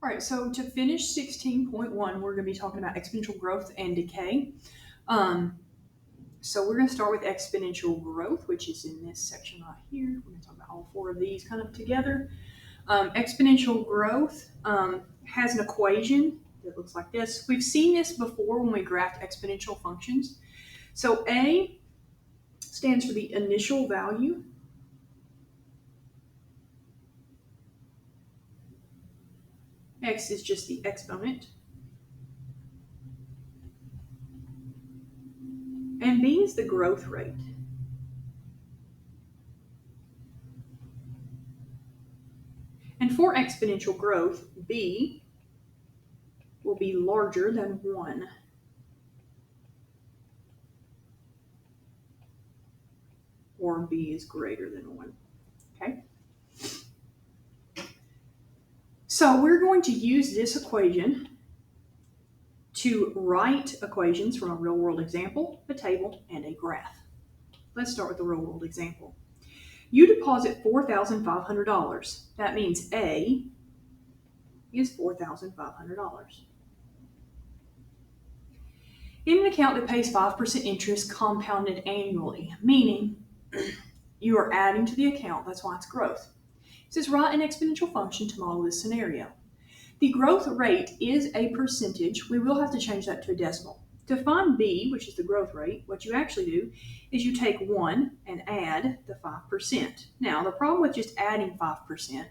All right, so to finish 16.1, we're going to be talking about exponential growth and decay. So we're going to start with exponential growth, which is in this section right here. We're going to talk about all four of these kind of together. Exponential growth has an equation that looks like this. We've seen this before when we graphed exponential functions. So A stands for the initial value. X is just the exponent. And B is the growth rate. And for exponential growth, B will be larger than 1. Or B is greater than 1. Okay? So we're going to use this equation to write equations from a real-world example, a table, and a graph. Let's start with the real-world example. You deposit $4,500. That means A is $4,500. In an account that pays 5% interest compounded annually, meaning you are adding to the account, that's why it's growth. It says write an exponential function to model this scenario. The growth rate is a percentage. We will have to change that to a decimal. To find B, which is the growth rate, what you actually do is you take 1 and add the 5%. Now, the problem with just adding 5%,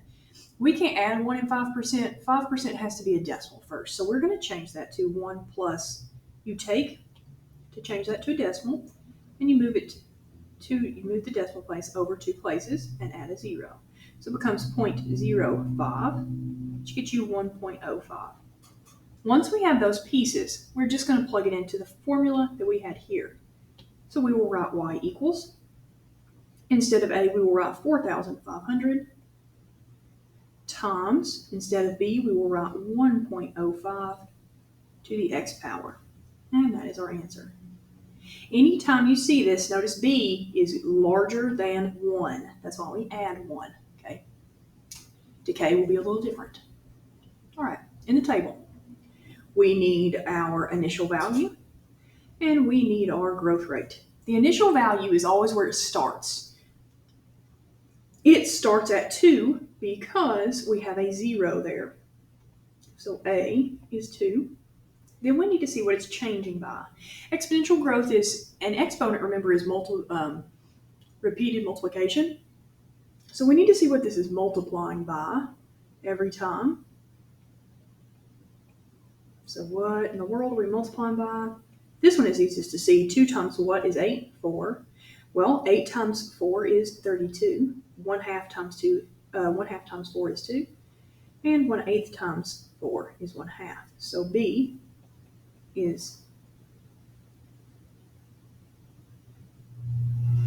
we can't add 1 and 5%. 5% has to be a decimal first. So we're going to change that to 1 plus, you take to change that to a decimal, and you move it you move the decimal place over 2 places and add a 0. So it becomes 0.05, which gets you 1.05. Once we have those pieces, we're just going to plug it into the formula that we had here. So we will write y equals, instead of A, we will write 4,500 times, instead of B, we will write 1.05 to the x power. And that is our answer. Anytime you see this, notice B is larger than 1. That's why we add 1. Okay. Decay will be a little different. All right, in the table, we need our initial value and we need our growth rate. The initial value is always where it starts. It starts at 2 because we have a 0 there. So A is 2. Then we need to see what it's changing by. Exponential growth is, an exponent, remember, is repeated multiplication. So we need to see what this is multiplying by every time. So what in the world are we multiplying by? This one is easiest to see. 2 times what is 8? 4. Well, 8 times 4 is 32. 1/2 times 2, 1/2 times 4 is 2. And 1/8 times 4 is 1/2. So B is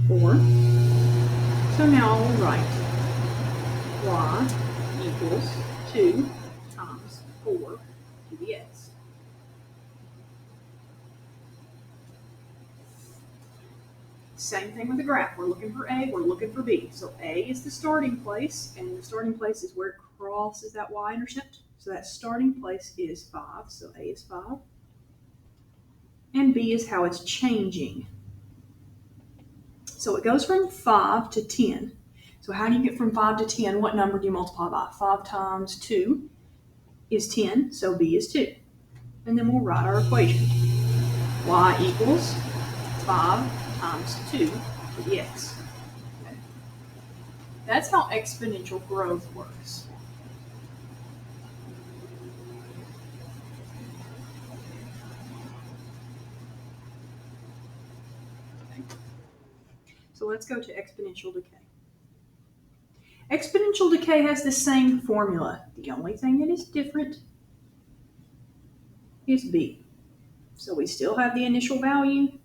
4. So now I'll write y equals 2 times 4 to the x. Same thing with the graph. We're looking for A, we're looking for B. So A is the starting place, and the starting place is where it crosses that y-intercept. So that starting place is 5, so A is 5. And B is how it's changing. So it goes from 5 to 10. So how do you get from 5 to 10? What number do you multiply by? 5 times 2 is 10, so B is 2. And then we'll write our equation. Y equals 5 times 2 to the x. Okay. That's how exponential growth works. So let's go to exponential decay. Exponential decay has the same formula. The only thing that is different is B. So we still have the initial value.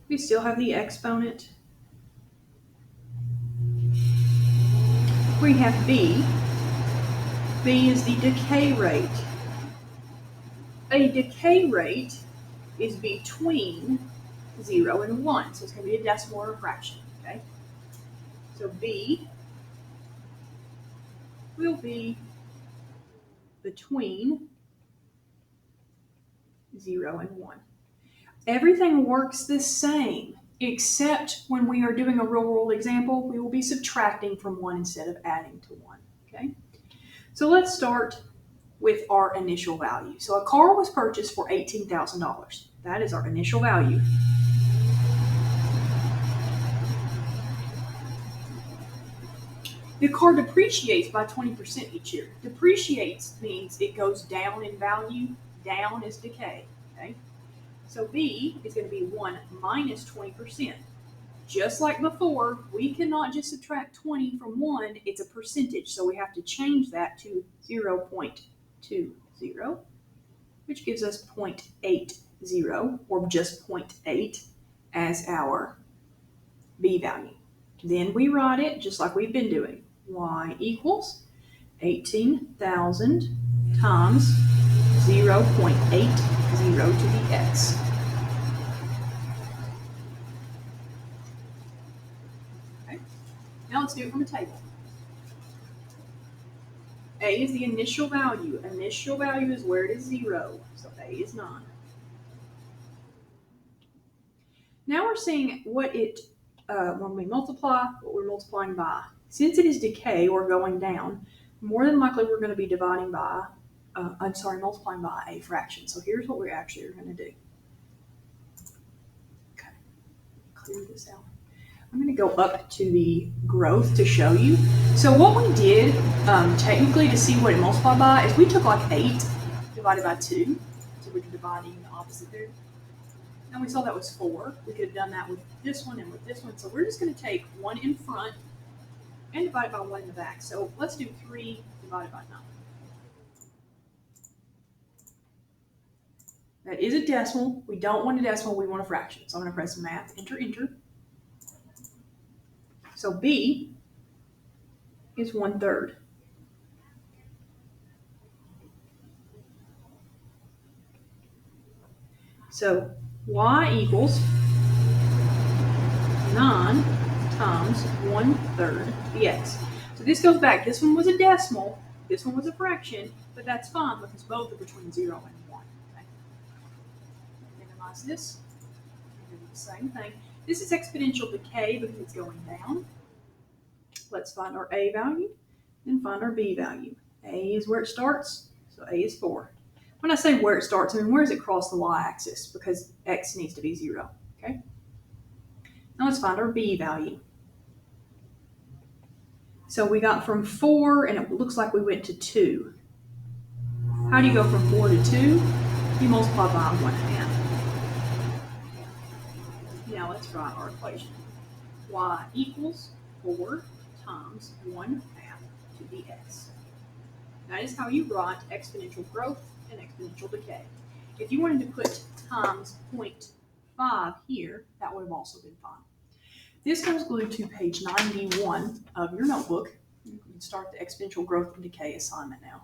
We still have the exponent. We have B. B is the decay rate. A decay rate is between 0 and 1. So it's going to be a decimal or a fraction. Okay? So B will be between 0 and 1. Everything works the same, except when we are doing a real-world example, we will be subtracting from 1 instead of adding to 1. Okay? So let's start with our initial value. So a car was purchased for $18,000. That is our initial value. The car depreciates by 20% each year. Depreciates means it goes down in value. Down is decay. Okay? So B is going to be 1 minus 20%. Just like before, we cannot just subtract 20 from 1. It's a percentage, so we have to change that to 0.20, which gives us 0.80, or just 0.8 as our B value. Then we write it just like we've been doing. Y equals 18,000 times 0.80 to the x. Okay. Now let's do it from a table. A is the initial value. Initial value is where it is 0, so A is 9. Now we're seeing what it, when we multiply, what we're multiplying by. Since it is decay or going down, more than likely we're going to be dividing by, multiplying by a fraction. So here's what we actually are going to do. Okay, clear this out. I'm going to go up to the growth to show you. So what we did, technically to see what it multiplied by, is we took like 8 divided by 2. So we're dividing the opposite there. And we saw that was 4. We could have done that with this one and with this one. So we're just going to take 1 in front and divide it by 1 in the back. So let's do 3 divided by 9. That is a decimal. We don't want a decimal, we want a fraction. So I'm going to press math, enter, enter. So B is 1/3. So Y equals 9 times 1/3 dx. So this goes back. This one was a decimal. This one was a fraction, but that's fine because both are between 0 and 1. Okay? Minimize this. Do the same thing. This is exponential decay because it's going down. Let's find our A value and find our B value. A is where it starts, so A is 4. When I say where it starts, I mean where does it cross the y-axis, because x needs to be 0. Okay. Now let's find our B value. So we got from 4, and it looks like we went to 2. How do you go from 4 to 2? You multiply by 1/2. Now let's write our equation. Y equals 4 times 1/2 to the x. That is how you write exponential growth and exponential decay. If you wanted to put times 0.5 here, that would have also been fine. This goes glued to page 91 of your notebook. You can start the exponential growth and decay assignment now.